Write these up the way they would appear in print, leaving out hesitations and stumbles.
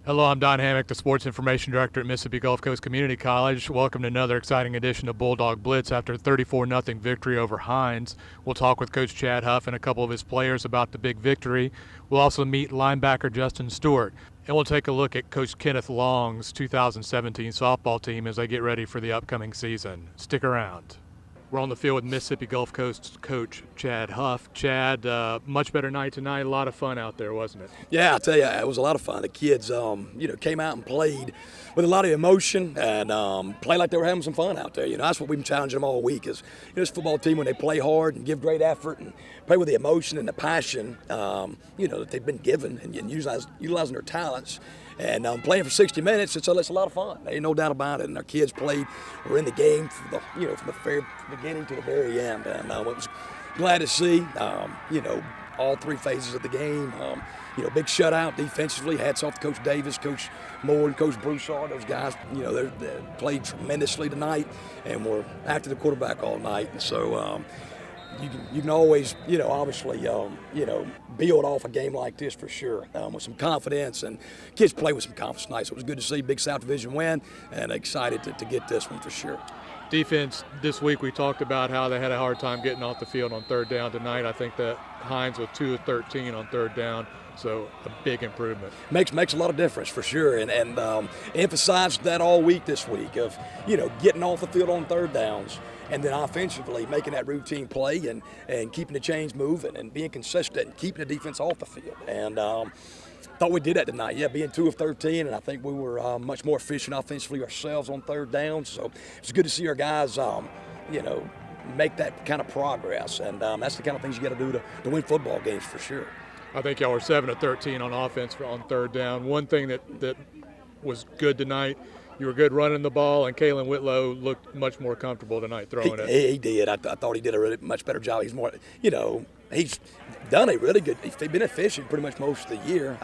Hello, I'm Don Hammock, the Sports Information Director at Mississippi Gulf Coast Community College. Welcome to another exciting edition of Bulldog Blitz after a 34-0 victory over Hinds. We'll talk with Coach Chad Huff and a couple of his players about the big victory. We'll also meet linebacker Justin Stewart. And we'll take a look at Coach Kenneth Long's 2017 softball team as they get ready for the upcoming season. Stick around. We're on the field with Mississippi Gulf Coast coach Chad Huff. Chad, much better night tonight. A lot of fun out there, wasn't it? Yeah, I'll tell you, it was a lot of fun. The kids, came out and played with a lot of emotion and played like they were having some fun out there. That's what we've been challenging them all week is, this football team, when they play hard and give great effort and play with the emotion and the passion, that they've been given and utilizing their talents. And playing for 60 minutes, it's a lot of fun. There ain't no doubt about it. And our kids were in the game from the very beginning to the very end. And I was glad to see, all three phases of the game. Big shutout defensively. Hats off to Coach Davis, Coach Moore, and Coach Broussard. Those guys, they played tremendously tonight, and were after the quarterback all night. And so. You can always, obviously, build off a game like this for sure with some confidence. And kids play with some confidence tonight. So it was good to see big South Division win and excited to get this one for sure. Defense this week, we talked about how they had a hard time getting off the field on third down tonight. I think that Hinds was 2 of 13 on third down. So a big improvement. Makes a lot of difference for sure, and emphasized that all week this week of getting off the field on third downs, and then offensively making that routine play and keeping the chains moving and being consistent and keeping the defense off the field. And thought we did that tonight. Yeah, being 2 of 13, and I think we were much more efficient offensively ourselves on third down. So it's good to see our guys, make that kind of progress, and that's the kind of things you got to do to win football games for sure. I think y'all were 7 of 13 on offense on third down. One thing that was good tonight, you were good running the ball, and Kalen Whitlow looked much more comfortable tonight throwing it. He did. I thought he did a really much better job. He's more, he's done a really good. He's been efficient pretty much most of the year.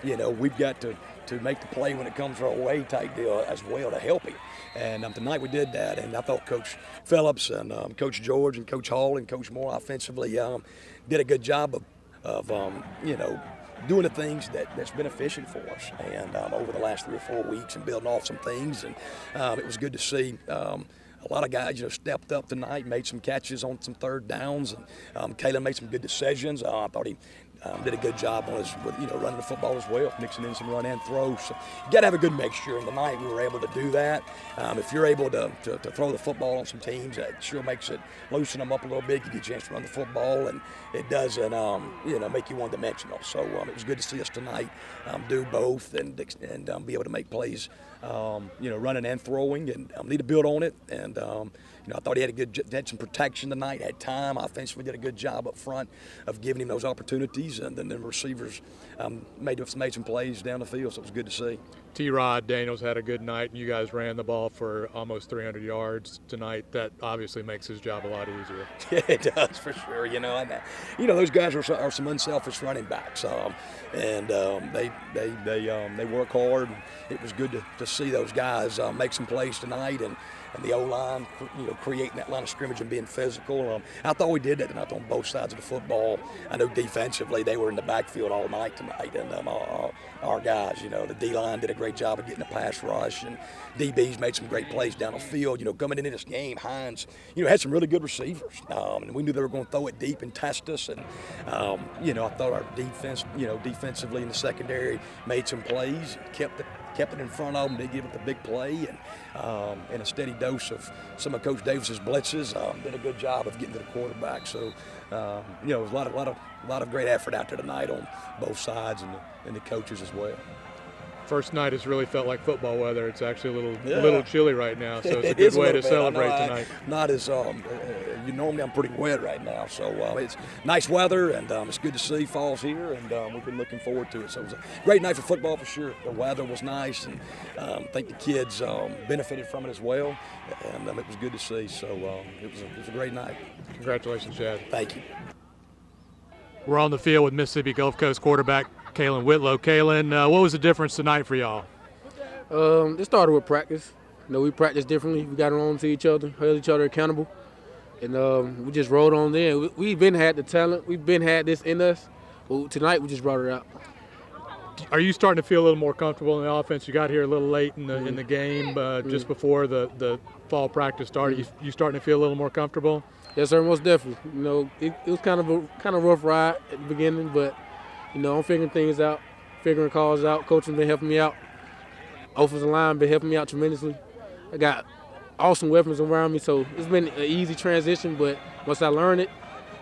We've got to make the play when it comes our way type deal as well to help him. And tonight we did that, and I thought Coach Phillips and Coach George and Coach Hall and Coach Moore offensively did a good job of doing the things that's been efficient for us, and over the last 3 or 4 weeks, and building off some things, and it was good to see a lot of guys stepped up tonight, made some catches on some third downs, and Kalen made some good decisions. I thought he did a good job on running the football as well, mixing in some run and throw. So you got to have a good mixture, and tonight we were able to do that. If you're able to throw the football on some teams, that sure makes it loosen them up a little bit. You get a chance to run the football, and it doesn't make you one-dimensional. So it was good to see us tonight do both and be able to make plays, running and throwing, and need to build on it. And I thought he had some protection tonight, had time. Offensively did a good job up front of giving him those opportunities, and then the receivers made some plays down the field, so it was good to see. T-Rod Daniels had a good night, and you guys ran the ball for almost 300 yards tonight. That obviously makes his job a lot easier. Yeah, it does for sure. Those guys are some unselfish running backs, and they work hard. It was good to see those guys make some plays tonight, and the O-line, creating that line of scrimmage and being physical. I thought we did that tonight on both sides of the football. I know defensively they were in the backfield all night tonight, and our guys, the D-line did a great job of getting the pass rush, and DBs made some great plays down the field. Coming into this game, Hinds, had some really good receivers, and we knew they were going to throw it deep and test us. And I thought our defense, defensively in the secondary, made some plays, kept it in front of them. They give it the big play, and a steady dose of some of Coach Davis's blitzes. Did a good job of getting to the quarterback. So, it was a lot of great effort out there tonight on both sides, and the coaches as well. First night has really felt like football weather. It's actually a little chilly right now, so it's a good is way to bit. celebrate tonight. Not as normally I'm pretty wet right now, so it's nice weather, and it's good to see fall's here, and we've been looking forward to it. So it was a great night for football for sure. The weather was nice, and I think the kids benefited from it as well, and it was good to see. So it was a great night. Congratulations, Chad. Thank you. We're on the field with Mississippi Gulf Coast quarterback Kalen Whitlow. Kalen, what was the difference tonight for y'all? It started with practice. We practiced differently. We got on to each other, held each other accountable, and we just rolled on there. We've been had the talent. We've been had this in us. But tonight we just brought it out. Are you starting to feel a little more comfortable in the offense? You got here a little late in the game, just before the fall practice started. You starting to feel a little more comfortable? Yes, sir, most definitely. It was kind of a rough ride at the beginning, but I'm figuring things out, figuring calls out. Coaching been helping me out. Offensive line been helping me out tremendously. I got awesome weapons around me, so it's been an easy transition. But once I learned it,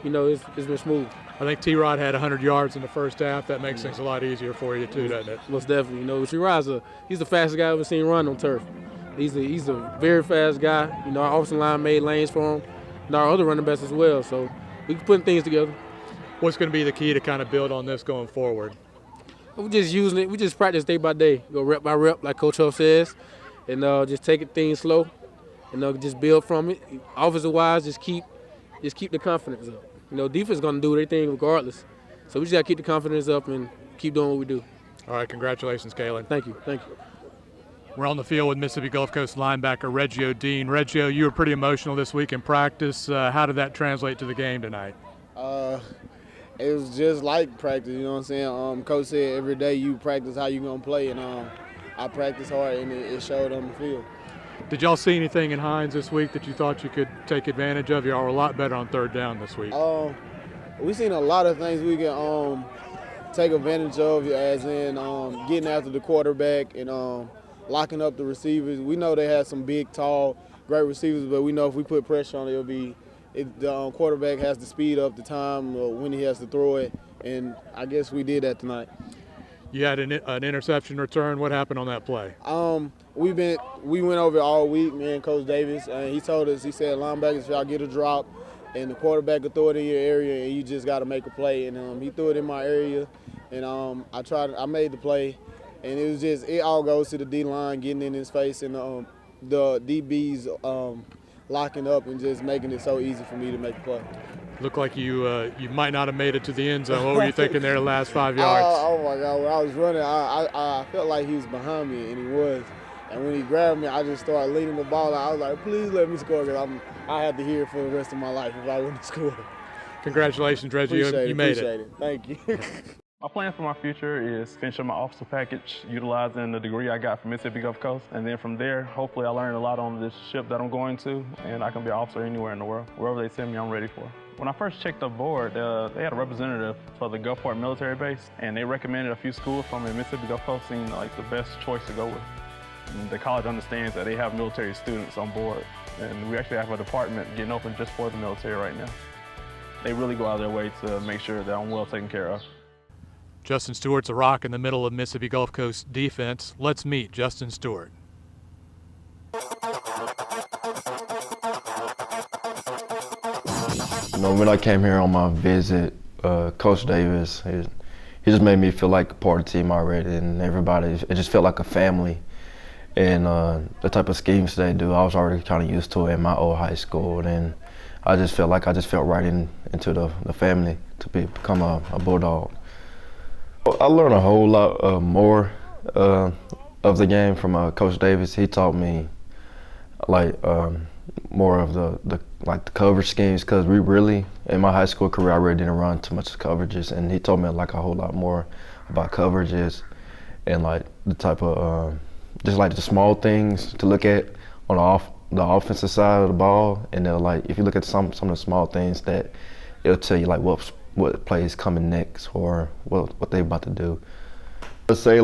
it's been smooth. I think T-Rod had 100 yards in the first half. That makes things a lot easier for you too, doesn't it? Most definitely. T-Rod's he's the fastest guy I've ever seen run on turf. He's a very fast guy. Our offensive line made lanes for him, and our other running backs as well. So we can put things together. What's going to be the key to kind of build on this going forward? We're just using it. We just practice day by day, go rep by rep, like Coach Huff says, and just take things slow, and just build from it. Offensive-wise, just keep the confidence up. Defense is going to do their thing regardless, so we just got to keep the confidence up and keep doing what we do. All right, congratulations, Kalen. Thank you. We're on the field with Mississippi Gulf Coast linebacker Reggio Dean. Reggio, you were pretty emotional this week in practice. How did that translate to the game tonight? It was just like practice, you know what I'm saying? Coach said every day you practice how you gonna play, and I practiced hard, and it showed on the field. Did y'all see anything in Hinds this week that you thought you could take advantage of? Y'all were a lot better on third down this week. We seen a lot of things we can take advantage of, as in getting after the quarterback and locking up the receivers. We know they have some big, tall, great receivers, but we know if we put pressure on it, the quarterback has to speed up the time when he has to throw it, and I guess we did that tonight. You had an interception return. What happened on that play? We went over it all week, me and Coach Davis, and he told us, he said, linebackers, if y'all get a drop and the quarterback will throw it in your area and you just got to make a play, and he threw it in my area, and I made the play, and it all goes to the D-line getting in his face and the DBs locking up and just making it so easy for me to make a play. Looked like you might not have made it to the end zone. What were you thinking there the last 5 yards? Oh my God, when I was running, I felt like he was behind me, and he was. And when he grabbed me, I just started leading the ball out. I was like, please let me score, because I had to hear it for the rest of my life if I wouldn't score. Congratulations, Reggie. You made it. Thank you. My plan for my future is finishing my officer package, utilizing the degree I got from Mississippi Gulf Coast, and then from there, hopefully I learned a lot on this ship that I'm going to, and I can be an officer anywhere in the world. Wherever they send me, I'm ready for. When I first checked the board, they had a representative for the Gulfport military base, and they recommended a few schools from the Mississippi Gulf Coast seemed like the best choice to go with. And the college understands that they have military students on board, and we actually have a department getting open just for the military right now. They really go out of their way to make sure that I'm well taken care of. Justin Stewart's a rock in the middle of Mississippi Gulf Coast defense. Let's meet Justin Stewart. When I came here on my visit, Coach Davis, he just made me feel like a part of the team already, and everybody, it just felt like a family. And the type of schemes they do, I was already kind of used to it in my old high school, and I just felt right into the family to become a Bulldog. I learned a whole lot more of the game from Coach Davis. He taught me more of the coverage schemes, because we really, in my high school career, I really didn't run too much coverages, and he taught me a whole lot more about coverages and the type of just the small things to look at on the offensive side of the ball, and if you look at some of the small things, that it'll tell you what play is coming next or what they're about to do. Let's say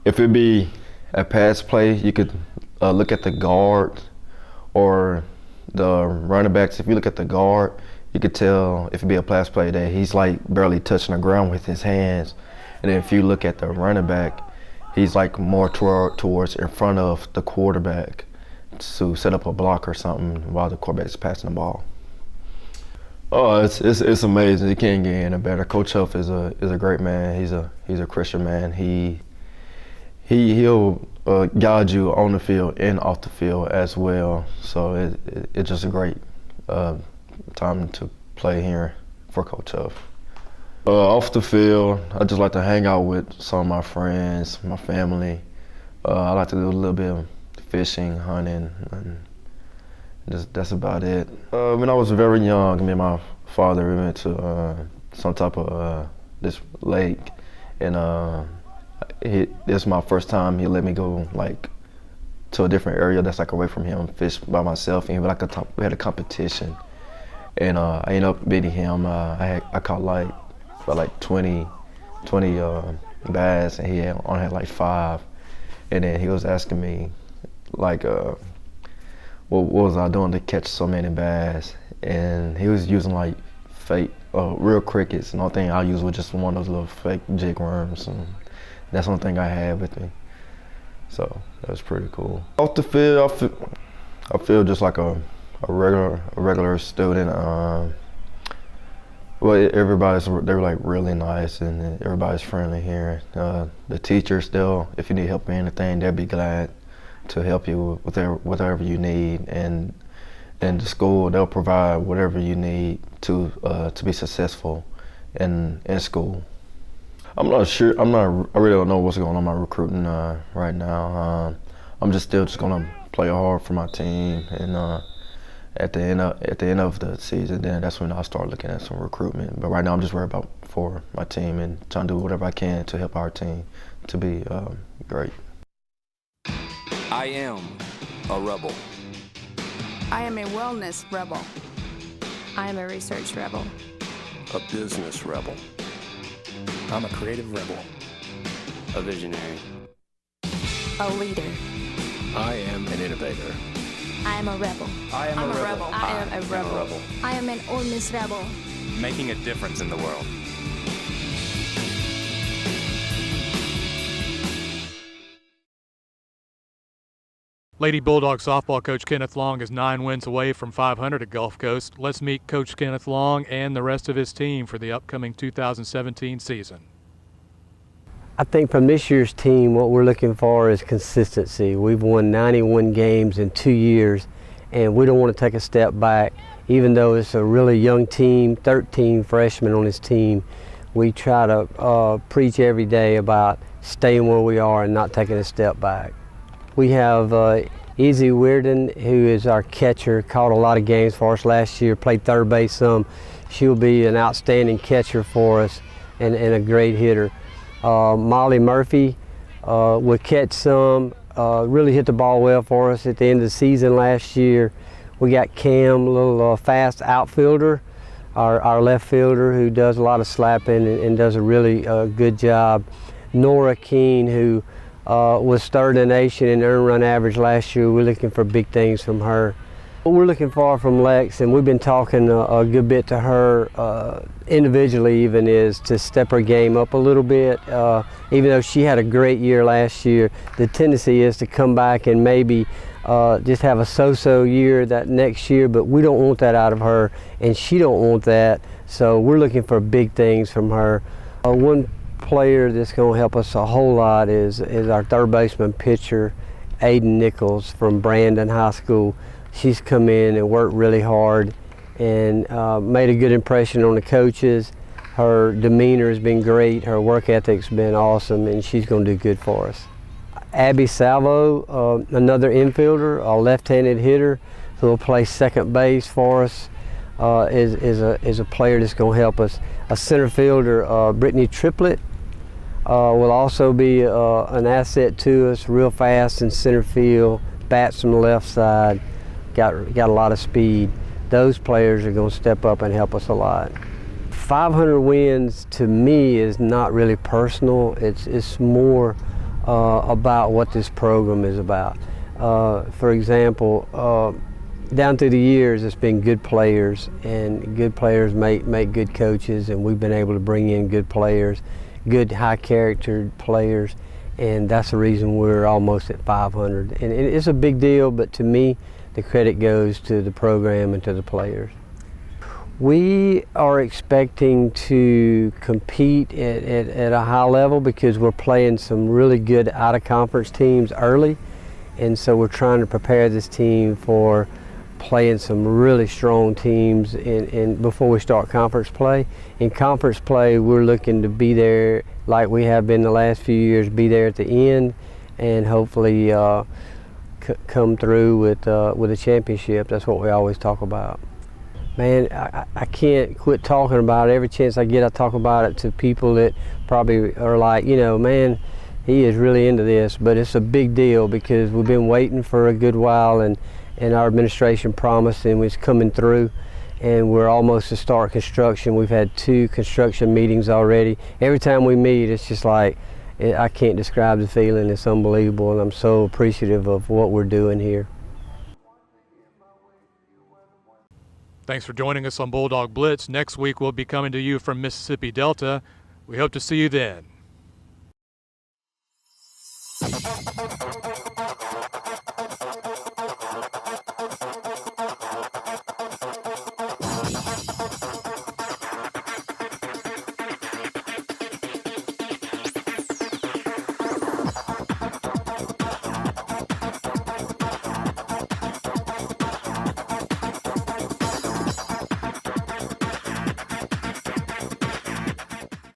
if it be a pass play, you could look at the guard or the running backs. If you look at the guard, you could tell if it be a pass play that he's barely touching the ground with his hands, And then if you look at the running back, he's like more towards in front of the quarterback to set up a block or something while the quarterback's passing the ball. Oh, it's amazing. You can't get any better. Coach Huff is a great man. He's a Christian man. He'll guide you on the field and off the field as well. So it's just a great time to play here for Coach Huff. Off the field, I just like to hang out with some of my friends, my family. I like to do a little bit of fishing, hunting, and that's about it. When I was very young, me and my father went to some type of this lake, and this was my first time he let me go like to a different area that's like away from him, fish by myself, and we had a competition, and I ended up beating him. I caught like 20 bass, and he only had like 5, and then he was asking me like what was I doing to catch so many bass, and he was using like fake real crickets, and the only thing I used was just one of those little fake jig worms, and that's the only thing I had with me. So that was pretty cool. Off the field, I feel just like a regular student. Well, they're like really nice, and everybody's friendly here. The teachers, if you need help with anything, they'll be glad to help you with whatever you need, and the school, they'll provide whatever you need to be successful in school. I'm not sure. I really don't know what's going on in my recruiting right now. I'm still gonna play hard for my team, and at the end of the season, then that's when I'll start looking at some recruitment. But right now, I'm just worried about for my team and trying to do whatever I can to help our team to be great. I am a rebel. I am a wellness rebel. I am a research rebel. A business rebel. I'm a creative rebel. A visionary. A leader. I am an innovator. I am a rebel. I am a rebel. I am a rebel. I am an honest rebel. Making a difference in the world. Lady Bulldog softball coach Kenneth Long is 9 wins away from 500 at Gulf Coast. Let's meet Coach Kenneth Long and the rest of his team for the upcoming 2017 season. I think from this year's team, what we're looking for is consistency. We've won 91 games in 2 years, and we don't want to take a step back. Even though it's a really young team, 13 freshmen on this team, we try to preach every day about staying where we are and not taking a step back. We have Izzy Weirden, who is our catcher, caught a lot of games for us last year, played third base some. She'll be an outstanding catcher for us and a great hitter. Molly Murphy will catch some, really hit the ball well for us at the end of the season last year. We got Cam, a little fast outfielder, our left fielder, who does a lot of slapping and does a really good job. Nora Keene, who was third in the nation in earned run average last year. We're looking for big things from her. What we're looking for from Lex, and we've been talking a good bit to her individually even, is to step her game up a little bit. Even though she had a great year last year, the tendency is to come back and maybe just have a so-so year that next year, but we don't want that out of her, and she don't want that. So we're looking for big things from her. One player that's going to help us a whole lot is our third baseman pitcher, Aiden Nichols from Brandon High School. She's come in and worked really hard and made a good impression on the coaches. Her demeanor has been great, her work ethic's been awesome, and she's going to do good for us. Abby Salvo, another infielder, a left-handed hitter who will play second base for us, is a player that's going to help us. A center fielder, Brittany Triplett, will also be an asset to us, real fast in center field, bats from the left side, got a lot of speed. Those players are going to step up and help us a lot. 500 wins to me is not really personal. It's more about what this program is about. For example, down through the years, it's been good players, and good players make good coaches, and we've been able to bring in good players. good high-character players, and that's the reason we're almost at 500. And it's a big deal, but to me, the credit goes to the program and to the players. We are expecting to compete at a high level because we're playing some really good out-of-conference teams early, and so we're trying to prepare this team for playing some really strong teams before we start conference play. In conference play, we're looking to be there like we have been the last few years, be there at the end, and hopefully come through with a championship. That's what we always talk about. Man, I can't quit talking about it. Every chance I get, I talk about it to people that probably are like, you know, man, he is really into this. But it's a big deal because we've been waiting for a good while, and our administration promised, and it's coming through. And we're almost to start construction. We've had 2 construction meetings already. Every time we meet, it's just like, I can't describe the feeling. It's unbelievable, and I'm so appreciative of what we're doing here. Thanks for joining us on Bulldog Blitz. Next week, we'll be coming to you from Mississippi Delta. We hope to see you then.